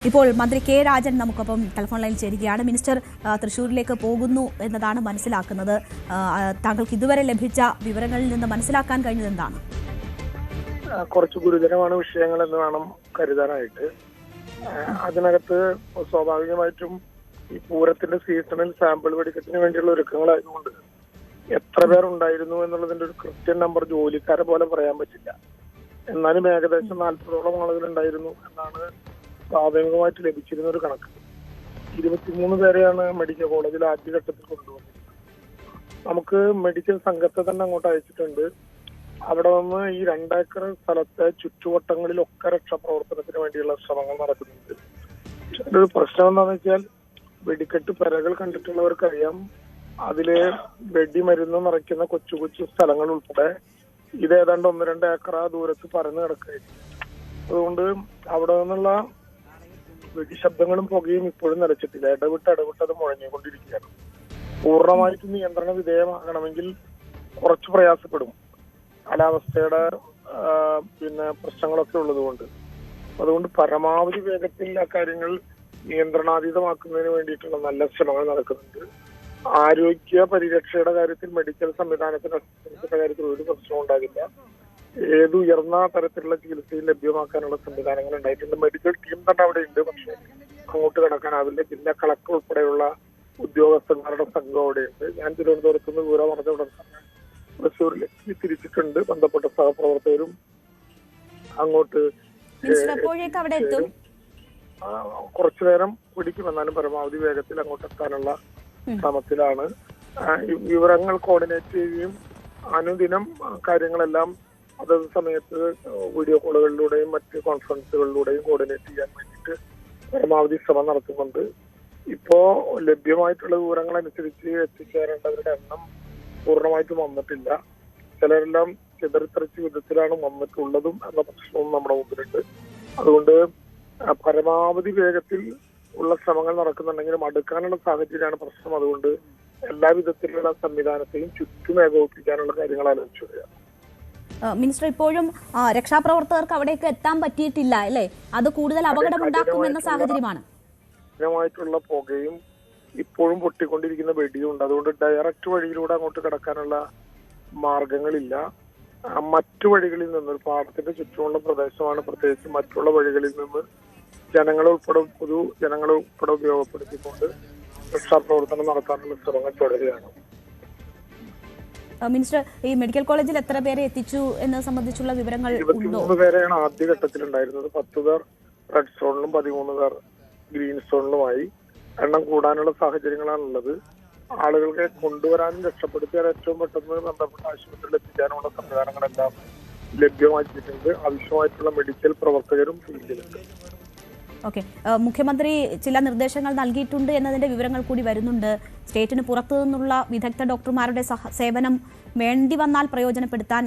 ഇപ്പോൾ മന്ത്രി കെ രാജൻ നമുക്കൊപ്പം ടെലിഫോൺ ലൈനിൽ ചേരുകയാണ്. മിനിസ്റ്റർ തൃശ്ശൂരിലേക്ക് പോകുന്നു എന്നതാണ് മനസ്സിലാക്കുന്നത്. താങ്കൾക്ക് ഇതുവരെ ലഭിച്ച വിവരങ്ങളിൽ നിന്ന് മനസ്സിലാക്കാൻ കഴിഞ്ഞത് എന്താണ്? കുറച്ച് ഗുരുതരമാണ് വിഷയങ്ങൾ എന്ന് വേണം കരുതാനായിട്ട്. അതിനകത്ത് സ്വാഭാവികമായിട്ടും ഈ പൂരത്തിന്റെ സീസണിൽ സാമ്പിൾ വെടിക്കെട്ടിന് വേണ്ടിയുള്ള ഒരുക്കങ്ങളായതുകൊണ്ട് എത്ര പേർ ഉണ്ടായിരുന്നു എന്നുള്ളതിന്റെ ഒരു കൃത്യം നമ്പർ ജോലിക്കാരെ പോലെ പറയാൻ പറ്റില്ല. എന്നാലും ഏകദേശം 40ഓളം ആളുകൾ ഉണ്ടായിരുന്നു എന്നാണ് പ്രാഥമികമായിട്ട് ലഭിച്ചിരുന്ന ഒരു കണക്ക്. 23 പേരെയാണ് മെഡിക്കൽ കോളേജിൽ ആദ്യഘട്ടത്തിൽ കൊണ്ടുവന്നത്. നമുക്ക് മെഡിക്കൽ സംഘത്തെ തന്നെ അങ്ങോട്ട് അയച്ചിട്ടുണ്ട്. അവിടെ നിന്ന് ഈ 2 ഏക്കർ സ്ഥലത്തെ ചുറ്റുവട്ടങ്ങളിലൊക്കെ രക്ഷാപ്രവർത്തനത്തിന് വേണ്ടിയുള്ള ശ്രമങ്ങൾ നടക്കുന്നുണ്ട്. ഒരു പ്രശ്നം എന്താണെന്ന് വെച്ചാൽ വെടിക്കെട്ട് പെരകൾ കണ്ടിട്ടുള്ളവർക്കറിയാം, അതില് വെടിമരുന്ന് നിറയ്ക്കുന്ന കൊച്ചു കൊച്ചു സ്ഥലങ്ങൾ ഉൾപ്പെടെ ഇത് ഏതാണ്ട് 1-2 ഏക്കർ ദൂരത്ത് പരന്നു കിടക്കുകയായിരുന്നു. അതുകൊണ്ട് അവിടെ നിന്നുള്ള വെടിശബ്ദങ്ങളും പുകയും ഇപ്പോഴും നിലച്ചിട്ടില്ല. ഇടവിട്ട് അത് മുഴങ്ങിക്കൊണ്ടിരിക്കുകയാണ്. പൂർണ്ണമായിട്ട് നിയന്ത്രണ വിധേയമാകണമെങ്കിൽ കുറച്ച് പ്രയാസപ്പെടും, കാലാവസ്ഥയുടെ പ്രശ്നങ്ങളൊക്കെ ഉള്ളതുകൊണ്ട്. അതുകൊണ്ട് പരമാവധി വേഗത്തിൽ ആ കാര്യങ്ങൾ നിയന്ത്രണാതീതമാക്കുന്നതിന് വേണ്ടിയിട്ടുള്ള നല്ല ശ്രമങ്ങൾ നടക്കുന്നുണ്ട്. ആരോഗ്യ പരിരക്ഷയുടെ കാര്യത്തിൽ മെഡിക്കൽ സംവിധാനത്തിന്റെ കാര്യത്തിൽ ഒരു പ്രശ്നവും ഉണ്ടാകില്ല. ഏത് ഉയർന്ന തരത്തിലുള്ള ചികിത്സയും ലഭ്യമാക്കാനുള്ള സംവിധാനങ്ങൾ ഉണ്ടായിട്ടുണ്ട്. മെഡിക്കൽ ടീം തന്നെ അവിടെ ഉണ്ട്. പക്ഷെ അങ്ങോട്ട് കടക്കാനാവില്ല. ജില്ലാ കളക്ടർ ഉൾപ്പെടെയുള്ള ഉദ്യോഗസ്ഥന്മാരുടെ സംഘം അവിടെയുണ്ട്. ഞാൻ തിരുവനന്തപുരത്ത് നിന്ന് ദൂരം പറഞ്ഞ ഉടൻ തന്നെ തൃശ്ശൂരിലേക്ക് തിരിച്ചിട്ടുണ്ട്. ബന്ധപ്പെട്ട സഹപ്രവർത്തകരും അങ്ങോട്ട് കുറച്ചു നേരം പിടിക്കുമെന്നാലും പരമാവധി വേഗത്തിൽ അങ്ങോട്ട് എത്താനുള്ള ശ്രമത്തിലാണ്. വിവരങ്ങൾ കോർഡിനേറ്റ് ചെയ്യുകയും അനുദിനം കാര്യങ്ങളെല്ലാം അതത് സമയത്ത് വീഡിയോ കോളുകളിലൂടെയും മറ്റ് കോൺഫറൻസുകളിലൂടെയും കോർഡിനേറ്റ് ചെയ്യാൻ വേണ്ടിയിട്ട് പരമാവധി ശ്രമം നടത്തുന്നുണ്ട്. ഇപ്പോ ലഭ്യമായിട്ടുള്ള വിവരങ്ങൾ അനുസരിച്ച് എത്തിച്ചേരേണ്ടവരുടെ എണ്ണം പൂർണ്ണമായിട്ടും വന്നിട്ടില്ല. ചിലരെല്ലാം ചിതറിത്തെറിച്ച വിധത്തിലാണ് വന്നിട്ടുള്ളതും എന്ന പ്രശ്നവും നമ്മുടെ മുമ്പിലുണ്ട്. അതുകൊണ്ട് പരമാവധി വേഗത്തിൽ ഉള്ള ശ്രമങ്ങൾ നടക്കുന്നുണ്ടെങ്കിലും അടുക്കാനുള്ള സാഹചര്യമാണ് പ്രശ്നം. അതുകൊണ്ട് എല്ലാ വിധത്തിലുള്ള സംവിധാനത്തെയും ചുറ്റും ഏകോപിപ്പിക്കാനുള്ള കാര്യങ്ങൾ ആലോചിച്ചു വരികയാണ്. മിനിസ്റ്റർ, ഇപ്പോഴും രക്ഷാപ്രവർത്തകർക്ക് അവിടേക്ക് എത്താൻ പറ്റിയിട്ടില്ല അല്ലേ? അത് കൂടുതൽ അപകടമുണ്ടാക്കുമെന്ന സാഹചര്യമാണ്. ായിട്ടുള്ള പുകയും ഇപ്പോഴും പൊട്ടിക്കൊണ്ടിരിക്കുന്ന വെടിയും ഉണ്ട്. അതുകൊണ്ട് ഡയറക്റ്റ് വഴിയിലൂടെ അങ്ങോട്ട് കിടക്കാനുള്ള മാർഗങ്ങളില്ല. മറ്റു വഴികളിൽ നിന്ന്, ഒരു പാടത്തിന്റെ ചുറ്റുമുള്ള പ്രദേശമാണ്, പ്രത്യേകിച്ച് മറ്റുള്ള വഴികളിൽ നിന്ന് ജനങ്ങളെ ഉൾപ്പെടെ ഉപയോഗപ്പെടുത്തിക്കൊണ്ട് രക്ഷാപ്രവർത്തനം നടത്താനുള്ള ശ്രമങ്ങൾ തുടരുകയാണ്. മിനിസ്റ്റർ, ഈ മെഡിക്കൽ കോളേജിൽ എത്ര പേരെ എത്തിച്ചു എന്നത് സംബന്ധിച്ചുള്ള വിവരങ്ങൾ? 23 പേരെയാണ് ആദ്യഘട്ടത്തിൽ ഉണ്ടായിരുന്നത്. 10 പേർ റെഡ് സോണിലും 13 പേർ ഗ്രീൻ സോണിലുമായി. എണ്ണം കൂടാനുള്ള സാഹചര്യങ്ങളാണുള്ളത്. ആളുകൾക്ക് കൊണ്ടുവരാനും രക്ഷപ്പെടുത്തിയാൽ ഏറ്റവും പെട്ടെന്ന് ബന്ധപ്പെട്ട ആശുപത്രിയിൽ എത്തിക്കാനുള്ള സംവിധാനങ്ങളെല്ലാം ലഭ്യമാക്കിയിട്ടുണ്ട്. ആവശ്യമായിട്ടുള്ള മെഡിക്കൽ പ്രവർത്തകരും ഫീൽഡിലുണ്ട്. ഓക്കെ, മുഖ്യമന്ത്രി ചില നിർദ്ദേശങ്ങൾ നൽകിയിട്ടുണ്ട് എന്നതിന്റെ വിവരങ്ങൾ കൂടി വരുന്നുണ്ട്. സ്റ്റേറ്റിന് പുറത്തു നിന്നുള്ള വിദഗ്ധ ഡോക്ടർമാരുടെ സേവനം വേണ്ടി വന്നാൽ പ്രയോജനപ്പെടുത്താൻ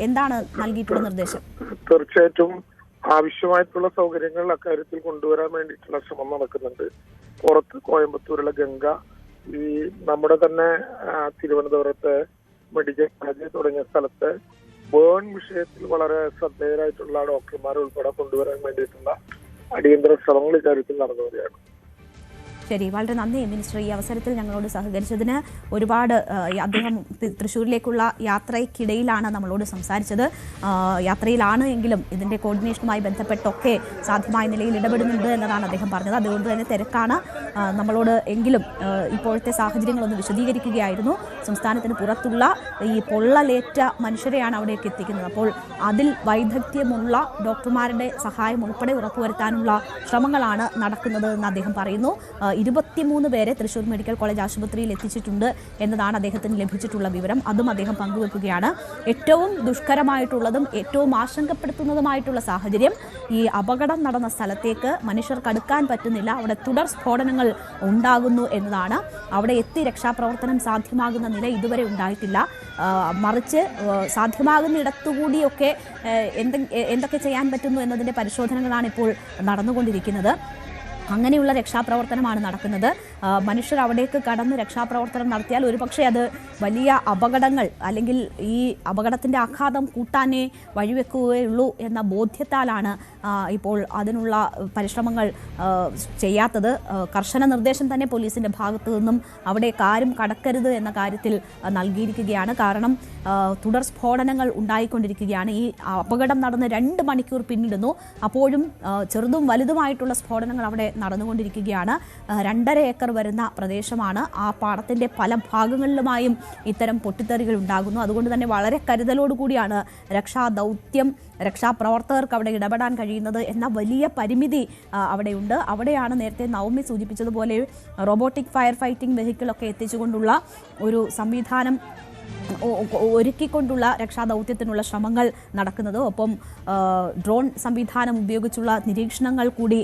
എന്താണ് നൽകിയിട്ടുള്ള നിർദ്ദേശം? തീർച്ചയായിട്ടും ആവശ്യമായിട്ടുള്ള സൗകര്യങ്ങൾ അക്കാര്യത്തിൽ കൊണ്ടുവരാൻ വേണ്ടിയിട്ടുള്ള ശ്രമം നടക്കുന്നുണ്ട്. പുറത്ത് കോയമ്പത്തൂരിലെ ഗംഗ, ഈ നമ്മുടെ തന്നെ തിരുവനന്തപുരത്തെ മെഡിക്കൽ കോളേജ് തുടങ്ങിയ സ്ഥലത്ത് ബേൺ വിഷയത്തിൽ വളരെ ശ്രദ്ധേയരായിട്ടുള്ള ഡോക്ടർമാരെ ഉൾപ്പെടെ കൊണ്ടുവരാൻ വേണ്ടിയിട്ടുള്ള അടിയന്തര ശ്രമങ്ങൾ ഇക്കാര്യത്തിൽ നടന്നു വരികയാണ്. ശരി, വളരെ നന്ദി മിനിസ്റ്റർ. ഈ അവസരത്തിൽ ഞങ്ങളോട് സഹകരിച്ചതിന് ഒരുപാട്. അദ്ദേഹം തൃശ്ശൂരിലേക്കുള്ള യാത്രയ്ക്കിടയിലാണ് നമ്മളോട് സംസാരിച്ചത്. യാത്രയിലാണ് എങ്കിലും ഇതിൻ്റെ കോർഡിനേഷനുമായി ബന്ധപ്പെട്ടൊക്കെ സാധ്യമായ നിലയിൽ ഇടപെടുന്നുണ്ട് എന്നതാണ് അദ്ദേഹം പറഞ്ഞത്. അതുകൊണ്ട് തന്നെ തിരക്കാണ്. നമ്മളോട് എങ്കിലും ഇപ്പോഴത്തെ സാഹചര്യങ്ങളൊന്ന് വിശദീകരിക്കുകയായിരുന്നു. സംസ്ഥാനത്തിന് പുറത്തുള്ള ഈ പൊള്ളലേറ്റ മനുഷ്യരെയാണ് അവിടേക്ക് എത്തിക്കുന്നത്. അപ്പോൾ അതിൽ വൈദഗ്ധ്യമുള്ള ഡോക്ടർമാരുടെ സഹായം ഉൾപ്പെടെ ഉറപ്പുവരുത്താനുള്ള ശ്രമങ്ങളാണ് നടക്കുന്നത് എന്ന് അദ്ദേഹം പറയുന്നു. 23 പേരെ തൃശ്ശൂർ മെഡിക്കൽ കോളേജ് ആശുപത്രിയിൽ എത്തിച്ചിട്ടുണ്ട് എന്നതാണ് അദ്ദേഹത്തിന് ലഭിച്ചിട്ടുള്ള വിവരം. അതും അദ്ദേഹം പങ്കുവെക്കുകയാണ്. ഏറ്റവും ദുഷ്കരമായിട്ടുള്ളതും ഏറ്റവും ആശങ്കപ്പെടുത്തുന്നതുമായിട്ടുള്ള സാഹചര്യം, ഈ അപകടം നടന്ന സ്ഥലത്തേക്ക് മനുഷ്യർക്ക് അടുക്കാൻ പറ്റുന്നില്ല. അവിടെ തുടർ സ്ഫോടനങ്ങൾ ഉണ്ടാകുന്നു എന്നതാണ്. അവിടെ എത്തി രക്ഷാപ്രവർത്തനം സാധ്യമാകുന്ന നില ഇതുവരെ ഉണ്ടായിട്ടില്ല. മറിച്ച് സാധ്യമാകുന്ന ഇടത്തുകൂടിയൊക്കെ എന്തൊക്കെ ചെയ്യാൻ പറ്റുന്നു എന്നതിൻ്റെ പരിശോധനകളാണ് ഇപ്പോൾ നടന്നുകൊണ്ടിരിക്കുന്നത്. അങ്ങനെയുള്ള രക്ഷാപ്രവർത്തനമാണ് നടക്കുന്നത്. മനുഷ്യർ അവിടേക്ക് കടന്ന് രക്ഷാപ്രവർത്തനം നടത്തിയാൽ ഒരുപക്ഷെ അത് വലിയ അപകടങ്ങൾ അല്ലെങ്കിൽ ഈ അപകടത്തിൻ്റെ ആഘാതം കൂട്ടാനേ വഴിവെക്കുകയുള്ളൂ എന്ന ബോധ്യത്താലാണ് ഇപ്പോൾ അതിനുള്ള പരിശ്രമങ്ങൾ ചെയ്യാത്തത്. കർശന നിർദ്ദേശം തന്നെ പോലീസിൻ്റെ ഭാഗത്തു നിന്നും അവിടേക്ക് ആരും കടക്കരുത് എന്ന കാര്യത്തിൽ നൽകിയിരിക്കുകയാണ്. കാരണം തുടർ സ്ഫോടനങ്ങൾ ഉണ്ടായിക്കൊണ്ടിരിക്കുകയാണ്. ഈ അപകടം നടന്ന് 2 മണിക്കൂർ പിന്നിടുന്നു. അപ്പോഴും ചെറുതും വലുതുമായിട്ടുള്ള സ്ഫോടനങ്ങൾ അവിടെ നടന്നുകൊണ്ടിരിക്കുകയാണ്. 2.5 ഏക്കർ വരുന്ന പ്രദേശമാണ്. ആ പാടത്തിൻ്റെ പല ഭാഗങ്ങളിലുമായും ഇത്തരം പൊട്ടിത്തെറികൾ ഉണ്ടാകുന്നു. അതുകൊണ്ട് തന്നെ വളരെ കരുതലോടുകൂടിയാണ് രക്ഷാപ്രവർത്തകർക്ക് അവിടെ ഇടപെടാൻ കഴിയുന്നത് എന്ന വലിയ പരിമിതി അവിടെയുണ്ട്. അവിടെയാണ് നേരത്തെ നവമി സൂചിപ്പിച്ചതുപോലെ റോബോട്ടിക് ഫയർ ഫൈറ്റിംഗ് വെഹിക്കിളൊക്കെ എത്തിച്ചുകൊണ്ടുള്ള ഒരു സംവിധാനം ഒരുക്കിക്കൊണ്ടുള്ള രക്ഷാദൗത്യത്തിനുള്ള ശ്രമങ്ങൾ നടക്കുന്നത്. ഒപ്പം ഡ്രോൺ സംവിധാനം ഉപയോഗിച്ചുള്ള നിരീക്ഷണങ്ങൾ കൂടി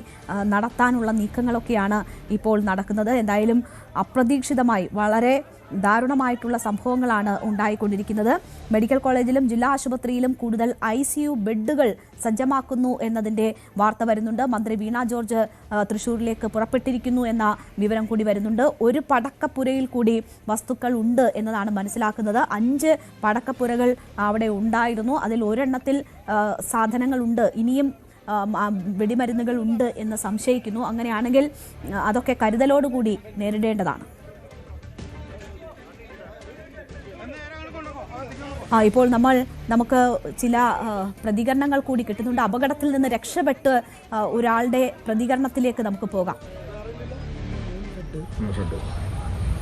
നടത്താനുള്ള നീക്കങ്ങളൊക്കെയാണ് ഇപ്പോൾ നടക്കുന്നത്. എന്തായാലും അപ്രതീക്ഷിതമായി വളരെ ദാരുണമായിട്ടുള്ള സംഭവങ്ങളാണ് ഉണ്ടായിക്കൊണ്ടിരിക്കുന്നത്. മെഡിക്കൽ കോളേജിലും ജില്ലാ ആശുപത്രിയിലും കൂടുതൽ ICU ബെഡുകൾ സജ്ജമാക്കുന്നു എന്നതിൻ്റെ വാർത്ത വരുന്നുണ്ട്. മന്ത്രി വീണ ജോർജ് തൃശ്ശൂരിലേക്ക് പുറപ്പെട്ടിരിക്കുന്നു എന്ന വിവരം കൂടി വരുന്നുണ്ട്. ഒരു പടക്കപ്പുരയിൽ കൂടി വസ്തുക്കൾ ഉണ്ട് എന്നതാണ് മനസ്സിലാക്കുന്നത്. 5 പടക്കപ്പുരകൾ അവിടെ ഉണ്ടായിരുന്നു. അതിൽ ഒരെണ്ണത്തിൽ സാധനങ്ങളുണ്ട്. ഇനിയും വെടിമരുന്നുകൾ ഉണ്ട് എന്ന് സംശയിക്കുന്നു. അങ്ങനെയാണെങ്കിൽ അതൊക്കെ കരുതലോടുകൂടി നേരിടേണ്ടതാണ്. ഇപ്പോൾ നമുക്ക് ചില പ്രതികരണങ്ങൾ കൂടി കിട്ടുന്നുണ്ട്. അപകടത്തിൽ നിന്ന് രക്ഷപ്പെട്ട് ഒരാളുടെ പ്രതികരണത്തിലേക്ക് നമുക്ക് പോകാം.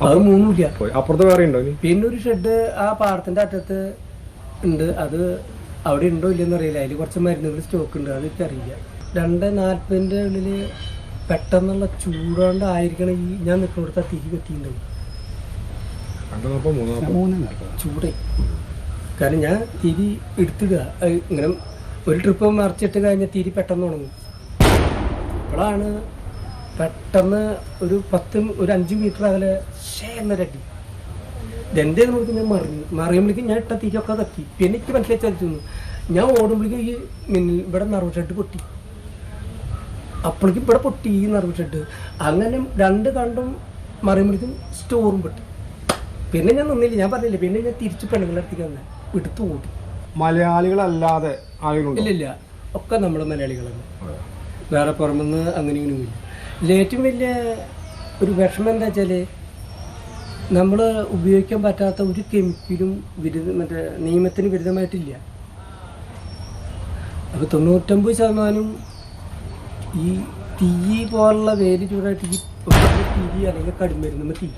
അത് 3 അപ്പുറത്ത് വേറെ ഉണ്ടോ? പിന്നെ ഒരു ഷെഡ് ആ പാടത്തിന്റെ അറ്റത്ത് ഉണ്ട്. അത് അവിടെ ഉണ്ടോ ഇല്ലെന്ന് അറിയില്ല. അതിൽ കുറച്ച് മരുന്നുകൾ സ്റ്റോക്ക് ഉണ്ട്. അത് എനിക്കറിയില്ല. 2:40 ഉള്ളിൽ പെട്ടെന്നുള്ള ചൂടുകൊണ്ടായിരിക്കണം ഈ ഞാൻ നിൽക്കുന്നിടത്ത് തിരി കെട്ടിയിട്ടുണ്ടാവും. ചൂട് കാരണം ഞാൻ തിരി എടുത്തിടുക. ഇങ്ങനെ ഒരു ട്രിപ്പ് മറിച്ചിട്ട് കഴിഞ്ഞാൽ തിരി പെട്ടെന്ന് ഉണങ്ങും. അപ്പോഴാണ് പെട്ടെന്ന് ഒരു 5 മീറ്റർ അകലെ എന്നൊരടി ഇതെന്തേ നോക്കി ഞാൻ മറിയുമ്പോഴേക്കും ഞാൻ ഇട്ട തിരിയൊക്കെ തക്കി. പിന്നെ എനിക്ക് മനസ്സിലായി ചലിച്ചു. ഞാൻ ഓടുമ്പോഴേക്കും ഈ ഇവിടെ നറുവ് ഷെഡ് പൊട്ടി. അപ്പോഴേക്കും ഇവിടെ പൊട്ടി ഈ നറുവ് ഷെഡ്. അങ്ങനെ 2 കണ്ടും മറിയുമ്പോഴേക്കും സ്റ്റോറും പൊട്ടി. പിന്നെ ഞാൻ നിന്നില്ല. ഞാൻ പറഞ്ഞില്ല. പിന്നെ ഞാൻ തിരിച്ച് പെണ്ണുങ്ങളടുത്തേക്ക് വന്നെ എടുത്തു ഓടി. മലയാളികളല്ലാതെ ഇല്ലില്ല, ഒക്കെ നമ്മൾ മലയാളികളാണ്. വേറെ പുറമെന്ന് അങ്ങനെ ഇങ്ങനെയൊന്നുമില്ല. ഏറ്റവും വലിയ ഒരു വിഷമം എന്താ വെച്ചാൽ നമ്മൾ ഉപയോഗിക്കാൻ പറ്റാത്ത ഒരു കെമിക്കലും മറ്റേ നിയമത്തിന് വിരുദ്ധമായിട്ടില്ല. അപ്പോൾ 99% ഈ തീ പോലുള്ള വേര് ചൂടായിട്ട് ഈ തീ അല്ലെങ്കിൽ കടുമരുന്ന് തീ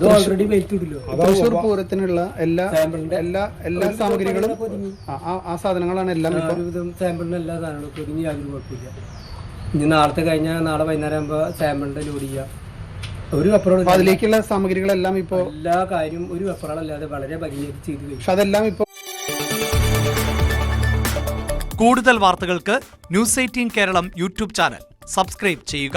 ഓൾറെഡി വെയിറ്റില്ലല്ലോ. തൃശ്ശൂർ പൂരത്തിനുള്ള എല്ലാ സാമഗ്രികളും ആ സാധനങ്ങളാണ് എല്ലാം. സാമ്പിളിന് എല്ലാ സാധനങ്ങളും പൊതിഞ്ഞ് യാതൊരു കുഴപ്പമില്ല. ഇനി നാളെ വൈകുന്നേരം ആകുമ്പോൾ സാമ്പിളിന്റെ ലോഡ് ചെയ്യാം. ഒരു വെപ്പറോളം അതിലേക്കുള്ള സാമഗ്രികളെല്ലാം ഇപ്പോൾ എല്ലാ കാര്യവും ഒരു വെപ്പറോളല്ലാതെ വളരെ ഭംഗിയായിട്ട് ചെയ്തു കഴിഞ്ഞു. പക്ഷെ അതെല്ലാം ഇപ്പോൾ കൂടുതൽ വാർത്തകൾക്ക് News 18 Keralam YouTube channel subscribe ചെയ്യുക.